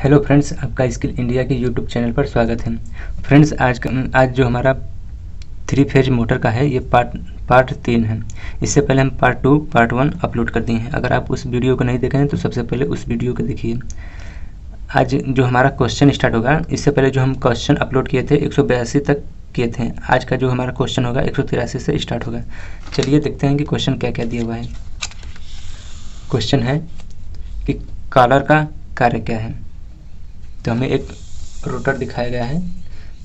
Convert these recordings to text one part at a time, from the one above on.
Hello friends, आपका skill India के YouTube channel पर स्वागत है। फ्रेंड्स, आज जो हमारा 3 फेज मोटर का है, ये पार्ट 3 है। इससे पहले हम पार्ट 2 पार्ट 1 अपलोड कर दिए हैं। अगर आप उस वीडियो को नहीं देखे हैं तो सबसे पहले उस वीडियो को देखिए। आज जो हमारा क्वेश्चन स्टार्ट होगा, इससे पहले जो हम क्वेश्चन अपलोड किए थे 182 तक किए थे। आज का जो हमारा क्वेश्चन होगा 183 से स्टार्ट होगा। चलिए देखते हैं कि क्वेश्चन क्या क्या दिया हुआ है। क्वेश्चन है कि कॉलर का कार्य क्या है। तो हमें एक रोटर दिखाया गया है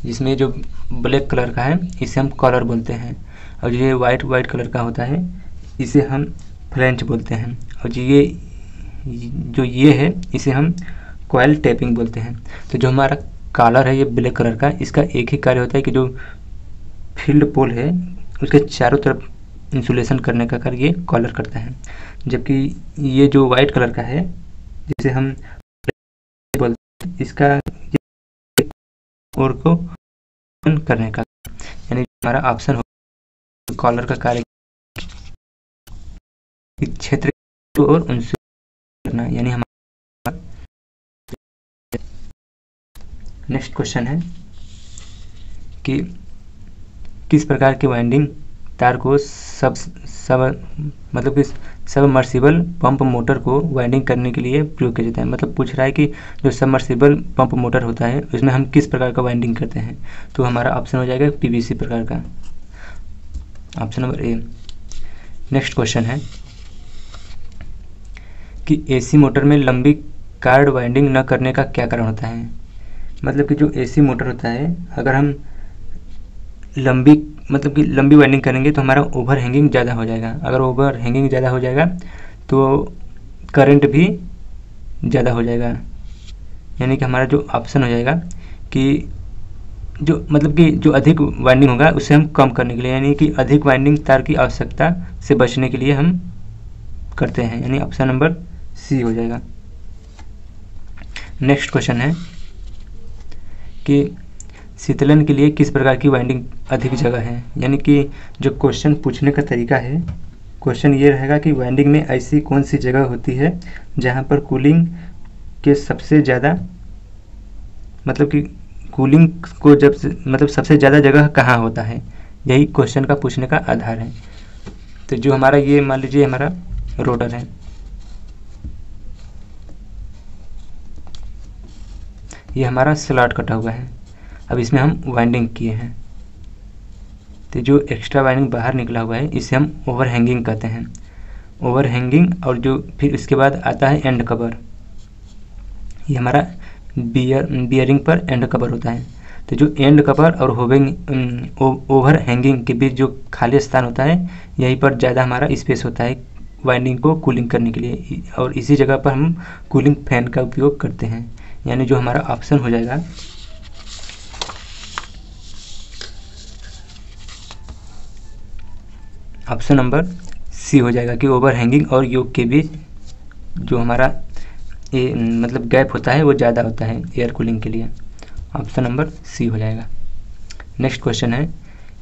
जिसमें जो ब्लैक कलर का है इसे हम कॉलर बोलते हैं, और ये वाइट कलर का होता है इसे हम फ्लैंज बोलते हैं, और ये है इसे हम कॉइल टैपिंग बोलते हैं। तो जो हमारा कॉलर है ये ब्लैक कलर का, इसका एक ही कार्य होता है कि जो फील्ड पोल है उसके चारों तरफ इंसुलेशन करने का कार्य ये कॉलर करता है। जबकि ये जो वाइट कलर का है जिसे हम इसका और को करने का, यानी हमारा ऑप्शन हो कॉलर का कार्य क्षेत्र और उनसे करना, यानी हमारा। नेक्स्ट क्वेश्चन है कि किस प्रकार की वाइंडिंग तार को सबमर्सिबल पंप मोटर को वाइंडिंग करने के लिए प्रयोग किया जाता है। मतलब पूछ रहा है कि जो सबमर्सिबल पंप मोटर होता है उसमें हम किस प्रकार का वाइंडिंग करते हैं। तो हमारा ऑप्शन हो जाएगा पीवीसी प्रकार का, ऑप्शन नंबर ए। नेक्स्ट क्वेश्चन है कि एसी मोटर में लंबी कार्ड वाइंडिंग न करने का क्या कारण होता है। मतलब कि जो एसी मोटर होता है, अगर हम लंबी वाइंडिंग करेंगे तो हमारा ओवर हैंगिंग ज़्यादा हो जाएगा। अगर ओवर हैंगिंग ज़्यादा हो जाएगा तो करंट भी ज़्यादा हो जाएगा। यानी कि हमारा जो ऑप्शन हो जाएगा कि जो अधिक वाइंडिंग होगा उसे हम कम करने के लिए, यानी कि अधिक वाइंडिंग तार की आवश्यकता से बचने के लिए हम करते हैं, यानी ऑप्शन नंबर सी हो जाएगा। नेक्स्ट क्वेश्चन है कि शीतलन के लिए किस प्रकार की वाइंडिंग अधिक जगह है। यानी कि जो क्वेश्चन पूछने का तरीका है, क्वेश्चन ये रहेगा कि वाइंडिंग में ऐसी कौन सी जगह होती है जहाँ पर कूलिंग के सबसे ज़्यादा, मतलब कि कूलिंग को सबसे ज़्यादा जगह कहाँ होता है। यही क्वेश्चन का पूछने का आधार है। तो जो हमारा ये मान लीजिए हमारा रोटर है, ये हमारा स्लॉट कटा हुआ है। अब इसमें हम वाइंडिंग किए हैं, तो जो एक्स्ट्रा वाइंडिंग बाहर निकला हुआ है इसे हम ओवर हैंगिंग कहते हैं। ओवर हैंगिंग, और जो फिर इसके बाद आता है एंड कवर। ये हमारा बियरिंग पर एंड कवर होता है। तो जो एंड कवर और ओवर हैंगिंग के बीच जो खाली स्थान होता है, यहीं पर ज़्यादा हमारा स्पेस होता है वाइंडिंग को कूलिंग करने के लिए, और इसी जगह पर हम कूलिंग फैन का उपयोग करते हैं। यानी जो हमारा ऑप्शन हो जाएगा ऑप्शन नंबर सी हो जाएगा कि ओवर हैंगिंग और योक के बीच जो हमारा गैप होता है वो ज़्यादा होता है एयर कूलिंग के लिए। ऑप्शन नंबर सी हो जाएगा। नेक्स्ट क्वेश्चन है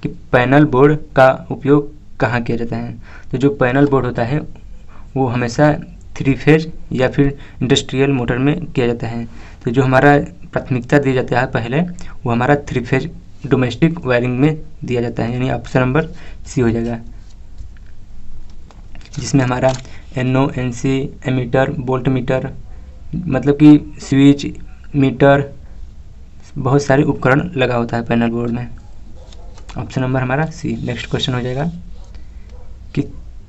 कि पैनल बोर्ड का उपयोग कहाँ किया जाता है। तो जो पैनल बोर्ड होता है वो हमेशा 3 फेज या फिर इंडस्ट्रियल मोटर में किया जाता है। तो जो हमारा प्राथमिकता दिया जाता है पहले, वो हमारा 3 फेज डोमेस्टिक वायरिंग में दिया जाता है, यानी ऑप्शन नंबर सी हो जाएगा। जिसमें हमारा NO NC ammeter, voltmeter, मतलब कि स्विच, मीटर, बहुत सारे उपकरण लगा होता है पैनल बोर्ड में। ऑप्शन नंबर हमारा सी। नेक्स्ट क्वेश्चन हो जाएगा कि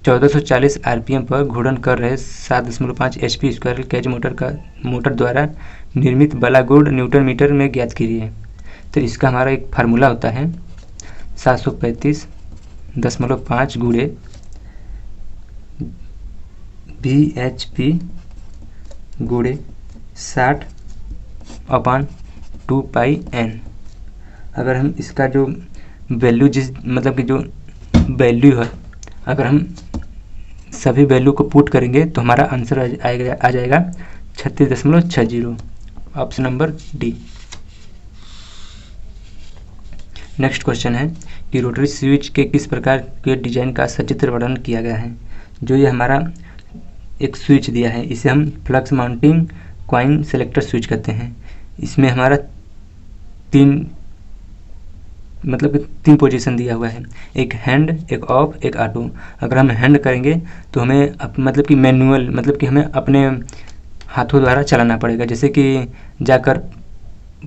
1440 RPM पर घूर्णन कर रहे 7.5 HP स्क्वायर केज मोटर द्वारा निर्मित बला गुण न्यूटन मीटर में ज्ञात कीजिए। तो इसका हमारा एक फार्मूला होता है 735.5 गुणे VHP गुणे 60/2πN। अगर हम इसका जो वैल्यू जो वैल्यू है, अगर हम सभी वैल्यू को पुट करेंगे तो हमारा आंसर आ जाएगा 36.60। Option number D. Next question है कि रोटरी स्विच के किस प्रकार के डिजाइन का सचित्र वर्णन किया गया है। जो ये हमारा एक स्विच दिया है, इसे हम flux mounting coin selector switch कहते हैं। इसमें हमारा तीन पोजीशन दिया हुआ है, एक हैंड, एक ऑफ, एक ऑटो। अगर हम हैंड करेंगे तो हमें मतलब कि मैनुअल, मतलब कि हमें अपने हाथों द्वारा चलाना पड़ेगा। जैसे कि जाकर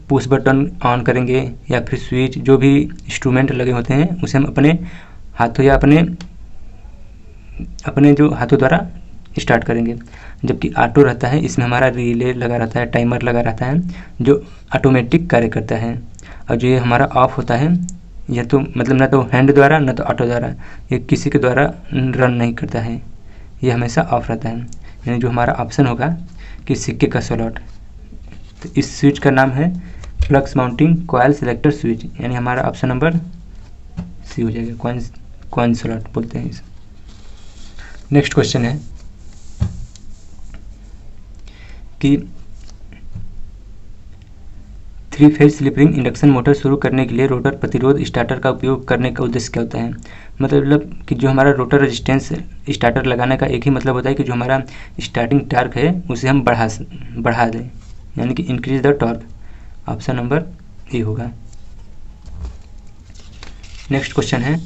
पुश बटन ऑन करेंगे या फिर स्विच, जो भी इंस्ट्रूमेंट लगे होते हैं उसे हम अपने हाथों या अपने जो हाथों द्वारा स्टार्ट करेंगे। जबकि ऑटो रहता है, इसमें हमारा रिले लगा रहता है, टाइमर लगा रहता है, जो ऑटोमेटिक कार्य करता है। और जो ये हमारा ऑफ होता है, यह तो मतलब ना तो हैंड द्वारा ना तो ऑटो द्वारा, ये किसी के द्वारा रन नहीं करता है, ये हमेशा ऑफ रहता है। यानी जो हमारा ऑप्शन होगा कि सिक्के का स्लॉट, तो इस स्विच का नाम है flux mounting coil selector switch, यानी हमारा ऑप्शन नंबर सी हो जाएगा, कॉइन स्लॉट बोलते हैं इसे। नेक्स्ट क्वेश्चन है कि 3 phase slip ring induction motor शुरू करने के लिए रोटर प्रतिरोध स्टार्टर का उपयोग करने का उद्देश्य क्या होता है। मतलब कि जो हमारा रोटर रेजिस्टेंस स्टार्टर लगाने का एक ही मतलब होता है कि जो हमारा स्टार्टिंग टॉर्क है उसे हम बढ़ा दें, यानी कि increase the torque. Option number A होगा। नेक्स्ट क्वेश्चन है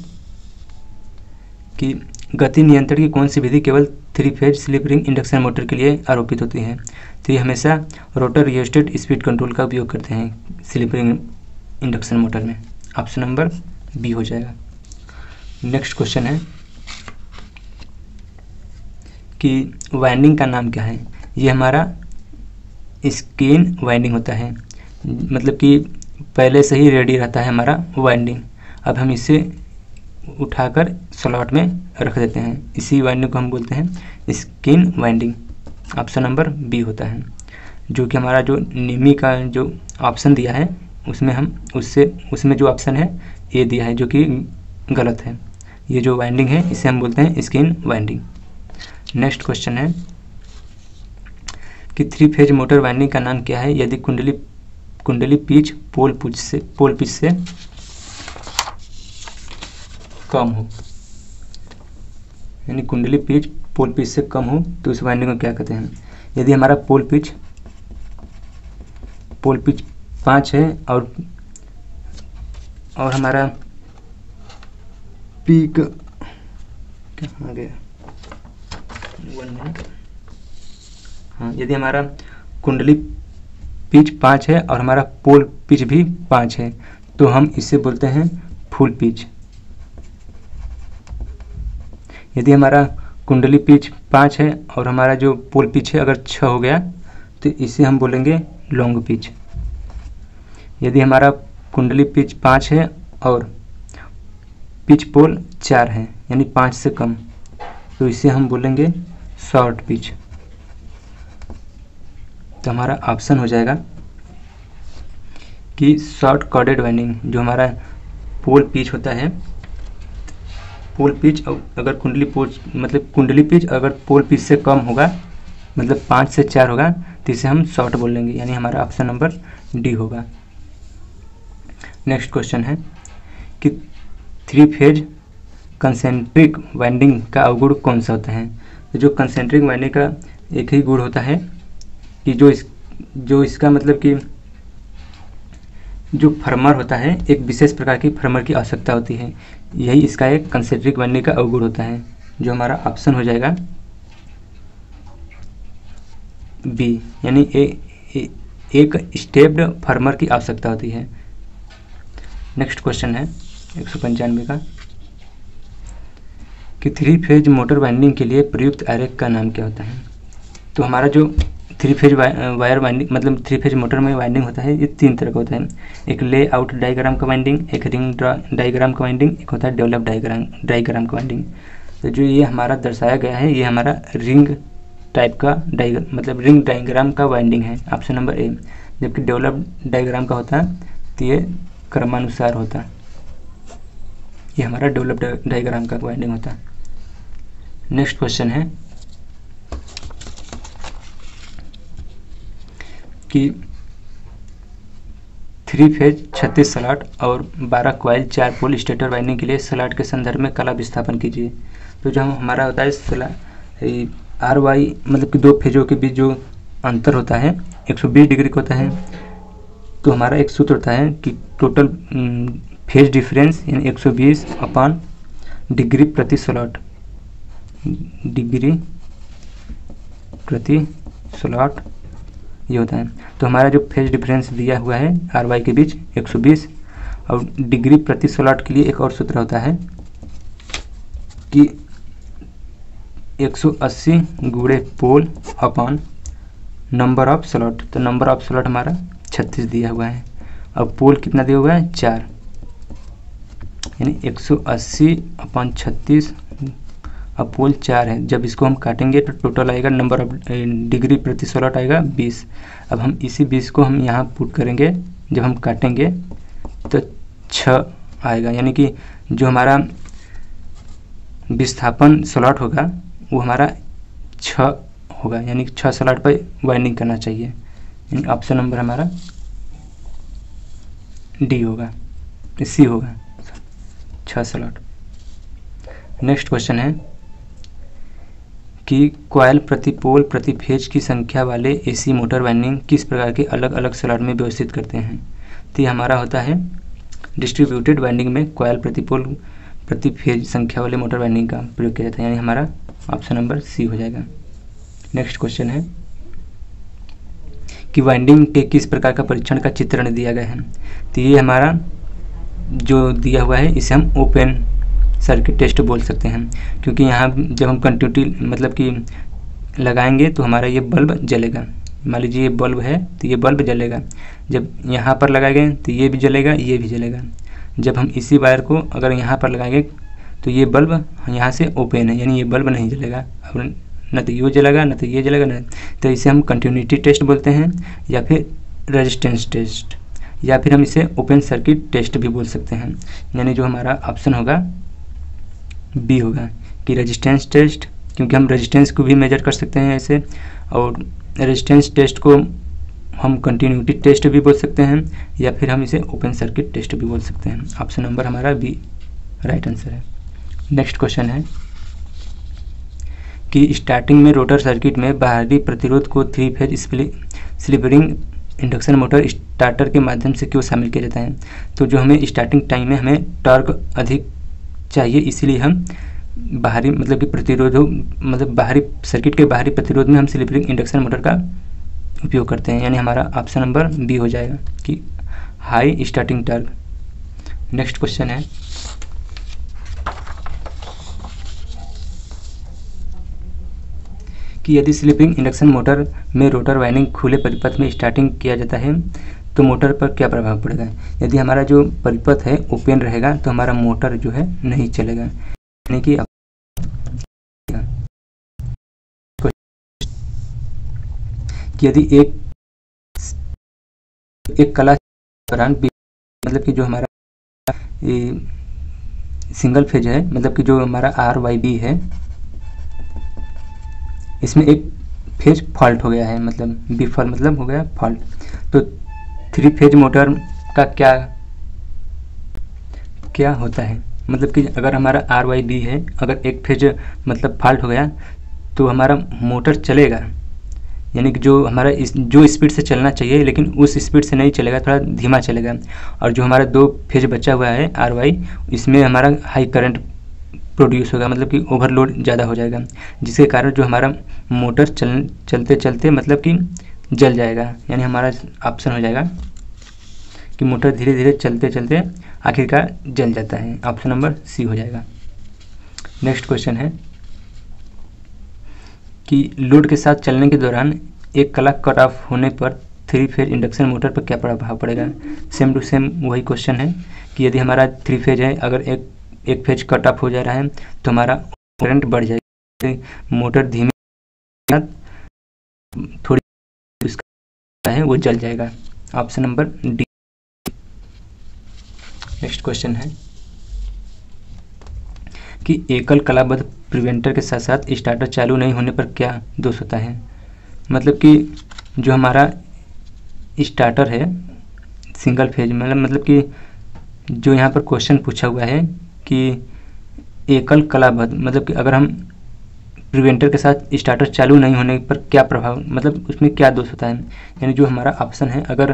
कि गति नियंत्रण की कौन सी विधि केवल 3 phase slip ring induction motor के लिए आरोपित होती है। तो ये हमेशा रोटर रियोस्टेट स्पीड कंट्रोल का उपयोग करते हैं स्लिप रिंग इंडक्शन मोटर में। ऑप्शन नंबर बी हो जाएगा। नेक्स्ट क्वेश्चन है कि वाइंडिंग का नाम क्या है। ये हमारा स्केन वाइंडिंग होता है, मतलब कि पहले से ही रेडी रहता है हमारा वाइंडिंग। अब हम इसे उठाकर स्लॉट में रख देते हैं, इसी वाइंडिंग को हम बोलते हैं skin winding. Option number B होता है, जो कि हमारा जो निमी का जो ऑप्शन दिया है उसमें जो ऑप्शन है ए दिया है, जो कि गलत है। ये जो वाइंडिंग है इसे हम बोलते हैं स्किन वाइंडिंग। नेक्स्ट क्वेश्चन है कि 3 फेज मोटर वाइंडिंग का नाम क्या है यदि कुंडली पिच पोल पिच से कम हो, यानी कुंडली पिच पोल पिच से कम हो तो उस वाइंडिंग को क्या कहते हैं। यदि हमारा पोल पिच 5 है और हमारा पीक कहाँ गया, 1 मिनट। हाँ, यदि हमारा कुंडली पिच 5 है और हमारा पोल पिच भी 5 है तो हम इसे बोलते हैं फुल पिच। यदि हमारा कुंडली पिच 5 है और हमारा जो पोल पिच है अगर 6 हो गया तो इसे हम बोलेंगे लॉन्ग पिच। यदि हमारा कुंडली पिच 5 है और पिच पोल 4 है यानी 5 से कम, तो इसे हम बोलेंगे शॉर्ट पिच। तो हमारा ऑप्शन हो जाएगा कि शॉर्ट कॉर्डेड वाइंडिंग। जो हमारा पोल पिच होता है, पोल पिच अगर कुंडली पिच अगर पोल पिच से कम होगा, मतलब 5 से 4 होगा, तो इसे हम शॉर्ट बोल लेंगे, यानी हमारा ऑप्शन नंबर डी होगा। नेक्स्ट क्वेश्चन है कि 3 फेज कंसेंट्रिक वाइंडिंग का अवगुण कौन सा होता है। तो जो कंसेंट्रिक वाइंडिंग का एक ही गुण होता है कि जो इसका मतलब कि जो फर्मर होता है, एक विशेष प्रकार की फर्मर की आवश्यकता होती है, यही इसका एक कंसेंट्रिक वाइंडिंग का अवगुण होता है, जो हमारा ऑप्शन हो जाएगा बी, यानी एक स्टेप्ड फर्मर की आवश्यकता होती है। नेक्स्ट क्वेश्चन है 195 का कि 3 फेज मोटर वाइंडिंग के लिए प्रयुक्त आरेख का नाम क्या होता है। तो हमारा जो 3 फेज वायर वाइंडिंग मतलब 3 फेज मोटर में वाइंडिंग होता है, ये 3 तरह का होता है। एक लेआउट डायग्राम का वाइंडिंग, एक रिंग डायग्राम का वाइंडिंग, एक होता है डेवलप डायग्राम का वाइंडिंग। तो जो ये हमारा दर्शाया गया है ये हमारा रिंग टाइप का मतलब रिंग डायग्राम का वाइंडिंग है, ऑप्शन नंबर ए। जबकि डेवलप डायग्राम का होता है तो ये क्रमानुसार होता है, ये हमारा डेवलप डायग्राम का वाइंडिंग होता है। नेक्स्ट क्वेश्चन है कि 3 फेज 36 स्लॉट और 12 कॉइल 4 पोल स्टेटर वाइंडिंग के लिए स्लॉट के संदर्भ में कला विस्थापन कीजिए। तो जो हमारा होता है आर वाई मतलब कि 2 फेजों के बीच जो अंतर होता है 120 डिग्री का होता है, तो हमारा एक सूत्र होता है कि टोटल फेज डिफरेंस यानी 120 अपॉन डिग्री प्रति स्लॉट, डिग्री प्रति स्लॉट ये होता है। तो हमारा जो फेज डिफरेंस दिया हुआ है आर वाई के बीच 120, और डिग्री प्रति स्लॉट के लिए एक और सूत्र होता है कि 180 गुणे पोल अपॉन नंबर ऑफ स्लॉट। तो नंबर ऑफ स्लॉट हमारा 36 दिया हुआ है, अब पोल कितना दिया हुआ है 4, यानी 180 अपॉन 36, अब पोल 4 है। जब इसको हम काटेंगे तो टोटल आएगा नंबर ऑफ डिग्री प्रति स्लॉट आएगा 20। अब हम इसी 20 को हम यहाँ पुट करेंगे, जब हम काटेंगे तो 6 आएगा, यानी कि जो हमारा विस्थापन स्लॉट होगा वो हमारा 6 होगा, यानी 6 स्लॉट पर वाइंडिंग करना चाहिए। यानी ऑप्शन नंबर हमारा डी होगा, सी होगा, 6 स्लॉट। नेक्स्ट क्वेश्चन है कि कॉइल प्रति पोल प्रति फेज की संख्या वाले एसी मोटर वाइंडिंग किस प्रकार के अलग अलग स्लॉट में व्यवस्थित करते हैं। तो ये हमारा होता है डिस्ट्रीब्यूटेड वाइंडिंग में कॉइल प्रति पोल प्रति फेज संख्या वाले मोटर वाइंडिंग का प्रयोग किया जाता है, यानी हमारा ऑप्शन नंबर सी हो जाएगा। नेक्स्ट क्वेश्चन है कि वाइंडिंग के किस प्रकार का परीक्षण का चित्रण दिया गया है। तो ये हमारा जो दिया हुआ है इसे हम ओपन सर्किट टेस्ट बोल सकते हैं, क्योंकि यहाँ जब हम कंटिन्यूटी मतलब कि लगाएंगे तो हमारा ये बल्ब जलेगा। मान लीजिए ये बल्ब है तो ये बल्ब जलेगा, जब यहाँ पर लगाएंगे तो ये भी जलेगा, ये भी जलेगा। जब हम इसी वायर को अगर यहाँ पर लगाएंगे तो ये बल्ब यहाँ से ओपन है, यानी ये बल्ब नहीं जलेगा, अब न तो ये जलेगा न तो ये जलेगा न। तो इसे हम कंटिन्यूटी टेस्ट बोलते हैं, या फिर रेजिस्टेंस टेस्ट, या फिर हम इसे ओपन सर्किट टेस्ट भी बोल सकते हैं। यानी जो हमारा ऑप्शन होगा बी होगा कि रेजिस्टेंस टेस्ट, क्योंकि हम रेजिस्टेंस को भी मेजर कर सकते हैं ऐसे, और रेजिस्टेंस टेस्ट को हम कंटिन्यूटी टेस्ट भी बोल सकते हैं, या फिर हम इसे ओपन सर्किट टेस्ट भी बोल सकते हैं। ऑप्शन नंबर हमारा बी राइट आंसर है। नेक्स्ट क्वेश्चन है कि स्टार्टिंग में रोटर सर्किट में बाहरी प्रतिरोध को 3 phase slip ring induction motor starter के माध्यम से क्यों शामिल किया जाता है। तो जो हमें स्टार्टिंग टाइम में हमें टॉर्क अधिक चाहिए, इसीलिए हम बाहरी मतलब कि प्रतिरोध मतलब बाहरी सर्किट के बाहरी प्रतिरोध में हम स्लिप रिंग इंडक्शन मोटर का उपयोग करते हैं, यानी हमारा ऑप्शन नंबर बी हो जाएगा कि high starting torque. Next question है कि यदि स्लिप रिंग इंडक्शन मोटर में रोटर वाइंडिंग खुले परिपथ में स्टार्टिंग किया जाता है तो मोटर पर क्या प्रभाव पड़ेगा। यदि हमारा जो परिपथ है ओपन रहेगा तो हमारा मोटर जो है नहीं चलेगा, यानी कि यदि एक कला दौरान मतलब कि जो हमारा सिंगल फेज है, मतलब कि जो हमारा RYB है, इसमें एक फेज फॉल्ट हो गया है, मतलब विफल मतलब हो गया फॉल्ट, तो 3 फेज मोटर का क्या होता है। मतलब कि अगर हमारा RYB है, अगर एक फेज मतलब फॉल्ट हो गया तो हमारा मोटर चलेगा, यानी कि जो हमारा जो स्पीड से चलना चाहिए लेकिन उस स्पीड से नहीं चलेगा, थोड़ा धीमा चलेगा। और जो हमारा 2 फेज बचा हुआ है RY, इसमें हमारा हाई करंट प्रोड्यूस होगा, मतलब कि ओवरलोड ज़्यादा हो जाएगा, जिसके कारण जो हमारा मोटर चलते चलते मतलब कि जल जाएगा। यानी हमारा ऑप्शन हो जाएगा कि मोटर धीरे धीरे चलते चलते आखिरकार जल जाता है। ऑप्शन नंबर सी हो जाएगा। नेक्स्ट क्वेश्चन है कि लोड के साथ चलने के दौरान एक कला कट ऑफ होने पर 3 फेज इंडक्शन मोटर पर क्या प्रभाव पड़ेगा। सेम टू सेम वही क्वेश्चन है कि यदि हमारा 3 फेज है, अगर एक फेज कट ऑफ हो जा रहा है तो हमारा करंट बढ़ जाएगा, मोटर धीमे थोड़ी है वो जल जाएगा। Option number D. Next question है कि एकल कलाबद्ध प्रिवेंटर के साथ साथ स्टार्टर चालू नहीं होने पर क्या दोष होता है। मतलब कि जो हमारा स्टार्टर है सिंगल फेज में, मतलब कि जो यहाँ पर क्वेश्चन पूछा हुआ है कि एकल कलाबद्ध, मतलब कि अगर हम प्रिवेंटर के साथ स्टार्टर चालू नहीं होने पर क्या प्रभाव, मतलब उसमें क्या दोष होता है। यानी जो हमारा ऑप्शन है, अगर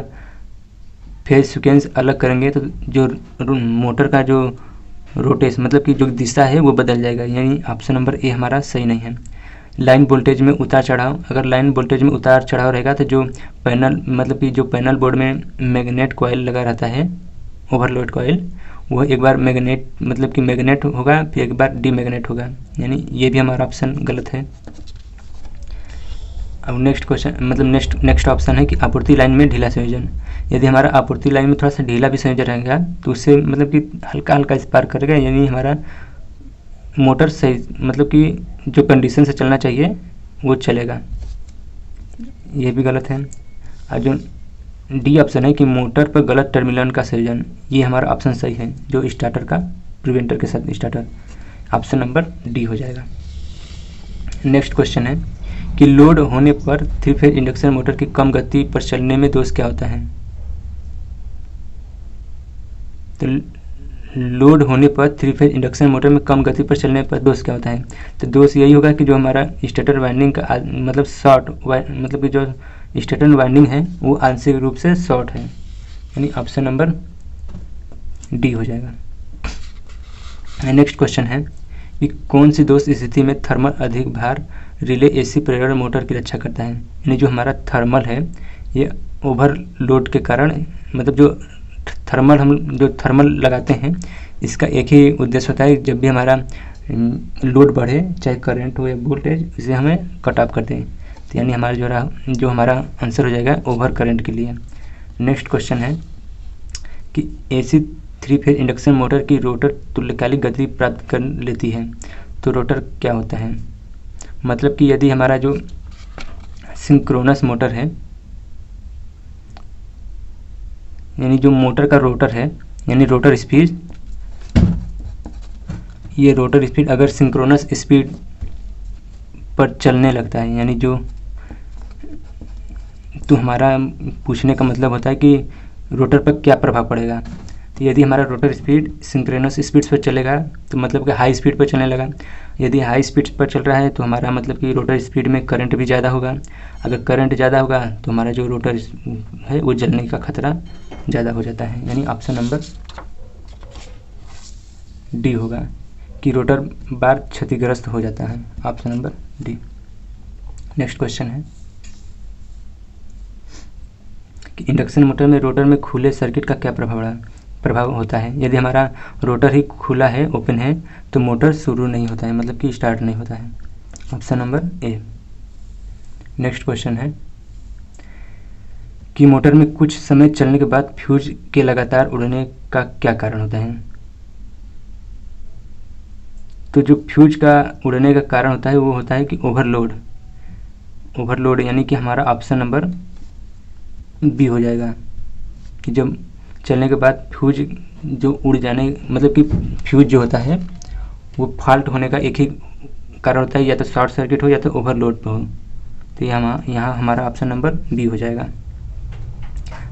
फेज सीक्वेंस अलग करेंगे तो जो मोटर का जो रोटेशन मतलब कि जो दिशा है वो बदल जाएगा, यानी ऑप्शन नंबर ए हमारा सही नहीं है। लाइन वोल्टेज में उतार चढ़ाव, अगर लाइन वोल्टेज में उतार चढ़ाव रहेगा तो जो पैनल मतलब कि जो पैनल बोर्ड में मैग्नेट कॉइल लगा रहता है, ओवरलोड कॉइल, वो एक बार मैग्नेट मतलब कि मैग्नेट होगा, फिर एक बार डीमैग्नेट होगा, यानी ये भी हमारा ऑप्शन गलत है। अब नेक्स्ट क्वेश्चन मतलब नेक्स्ट ऑप्शन है कि आपूर्ति लाइन में ढीला संयोजन। यदि हमारा आपूर्ति लाइन में थोड़ा सा ढीला भी संयोजन रहेगा तो उससे मतलब कि हल्का हल्का स्पार्क करेगा, यानी हमारा मोटर सही मतलब कि जो कंडीशन से चलना चाहिए वो चलेगा, ये भी गलत है। और जो डी ऑप्शन है कि मोटर पर गलत टर्मिनल का संयोजन, ये हमारा ऑप्शन सही है, जो स्टार्टर का प्रिवेंटर के साथ स्टार्टर, ऑप्शन नंबर डी हो जाएगा। नेक्स्ट क्वेश्चन है कि लोड होने पर 3 फेज इंडक्शन मोटर की कम गति पर चलने में दोष क्या होता है। तो लोड होने पर 3 फेज इंडक्शन मोटर में कम गति पर चलने पर दोष क्या होता है। तो दोष यही होगा कि जो हमारा स्टेटर वाइंडिंग का मतलब शॉर्ट मतलब कि जो स्टेटर वाइंडिंग है वो आंशिक रूप से शॉर्ट है, यानी ऑप्शन नंबर डी हो जाएगा। नेक्स्ट क्वेश्चन है कि कौन सी दोष स्थिति में थर्मल अधिक भार रिले एसी प्रेरण मोटर की रक्षा करता है। यानी जो हमारा थर्मल है ये ओवरलोड के कारण मतलब जो थर्मल लगाते हैं इसका एक ही उद्देश्य होता है, जब भी हमारा लोड बढ़े चाहे करंट हो या वोल्टेज, इसे हमें कट ऑफ कर दें। तो यानी हमारा जो हमारा आंसर हो जाएगा ओवर करंट के लिए। नेक्स्ट क्वेश्चन है कि एसी 3 फेज इंडक्शन मोटर की रोटर तुल्यकालिक गति प्राप्त कर लेती है, तो रोटर क्या होता है। मतलब कि यदि हमारा जो सिंक्रोनस मोटर है, यानी जो मोटर का रोटर है यानी रोटर स्पीड, ये रोटर स्पीड अगर सिंक्रोनस स्पीड पर चलने लगता है, यानी जो तो हमारा पूछने का मतलब होता है कि रोटर पर क्या प्रभाव पड़ेगा। तो यदि हमारा रोटर स्पीड सिंक्रोनस स्पीड पर चलेगा तो मतलब कि हाई स्पीड पर चलने लगा, यदि हाई स्पीड पर चल रहा है तो हमारा मतलब कि रोटर स्पीड में करंट भी ज़्यादा होगा, अगर करंट ज़्यादा होगा तो हमारा जो रोटर है वो जलने का खतरा ज़्यादा हो जाता है, यानी ऑप्शन नंबर डी होगा कि रोटर बार क्षतिग्रस्त हो जाता है, option number D. Next question है कि इंडक्शन मोटर में रोटर में खुले सर्किट का क्या प्रभाव होता है। यदि हमारा रोटर ही खुला है, ओपन है, तो मोटर शुरू नहीं होता है, मतलब कि स्टार्ट नहीं होता है, ऑप्शन नंबर ए। नेक्स्ट क्वेश्चन है कि मोटर में कुछ समय चलने के बाद फ्यूज के लगातार उड़ने का क्या कारण होता है। तो जो फ्यूज का उड़ने का कारण होता है वो होता है कि ओवरलोड, यानी कि हमारा ऑप्शन नंबर बी हो जाएगा कि जब चलने के बाद फ्यूज जो उड़ जाने मतलब कि फ्यूज जो होता है वो फॉल्ट होने का एक ही कारण होता है, या तो शॉर्ट सर्किट हो या तो ओवरलोड हो। तो यहाँ हमारा ऑप्शन नंबर बी हो जाएगा।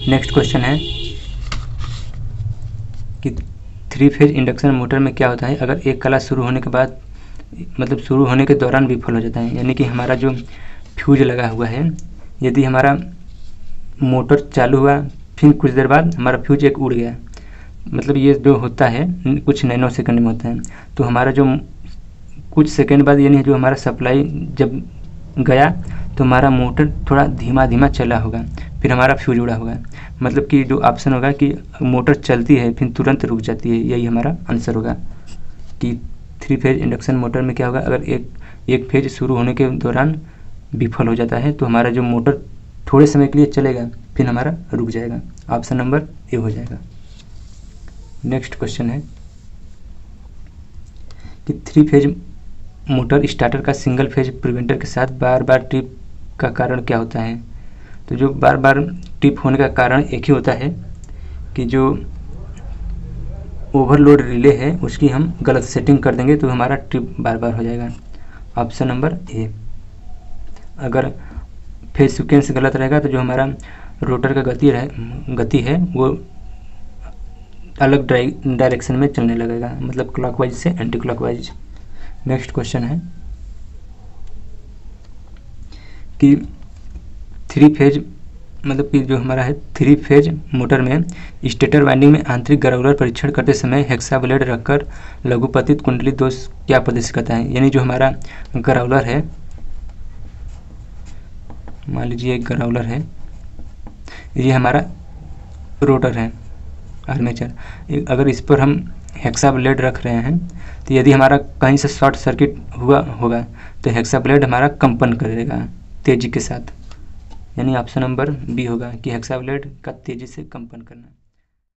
नेक्स्ट क्वेश्चन है कि 3 फेज इंडक्शन मोटर में क्या होता है अगर एक कला शुरू होने के बाद मतलब शुरू होने के दौरान विफल हो जाता है। यानी कि हमारा जो फ्यूज लगा हुआ है, यदि हमारा मोटर चालू हुआ फिर कुछ देर बाद हमारा फ्यूज एक उड़ गया, मतलब ये जो होता है कुछ नैनो सेकंड में होता है, तो हमारा जो कुछ सेकंड बाद यानी जो हमारा सप्लाई जब गया तो हमारा मोटर थोड़ा धीमा चला होगा, फिर हमारा फ्यूज उड़ा होगा। मतलब कि जो ऑप्शन होगा कि मोटर चलती है फिर तुरंत रुक जाती है, यही हमारा आंसर होगा कि 3 फेज इंडक्शन मोटर में क्या होगा अगर एक फेज शुरू होने के दौरान विफल हो जाता है तो हमारा जो मोटर थोड़े समय के लिए चलेगा फिर हमारा रुक जाएगा, ऑप्शन नंबर ए हो जाएगा। नेक्स्ट क्वेश्चन है कि 3 फेज मोटर स्टार्टर का सिंगल फेज प्रिवेंटर के साथ बार बार ट्रिप का कारण क्या होता है। तो जो बार बार ट्रिप होने का कारण एक ही होता है कि जो ओवरलोड रिले है उसकी हम गलत सेटिंग कर देंगे तो हमारा ट्रिप बार बार हो जाएगा, ऑप्शन नंबर ए। अगर फेज सीक्वेंस गलत रहेगा तो जो हमारा रोटर का गति है वो अलग डायरेक्शन में चलने लगेगा, मतलब क्लॉकवाइज से एंटी क्लॉकवाइज। नेक्स्ट क्वेश्चन है कि थ्री फेज मतलब कि जो हमारा है थ्री फेज मोटर में स्टेटर वाइंडिंग में आंतरिक ग्राउलर परीक्षण करते समय हेक्सा ब्लेड रखकर लघुपतित कुंडली दोष क्या प्रदर्शित करता है। यानी जो हमारा ग्राउलर है, मान लीजिए एक ग्राउलर है, ये हमारा रोटर है आर्मेचर, अगर इस पर हम हेक्सा ब्लेड रख रहे हैं तो यदि हमारा कहीं से शॉर्ट सर्किट हुआ होगा तो हेक्सा ब्लेड हमारा कंपन करेगा तेजी के साथ। यानी ऑप्शन नंबर बी होगा कि हेक्सा ब्लेड का तेजी से कंपन करना।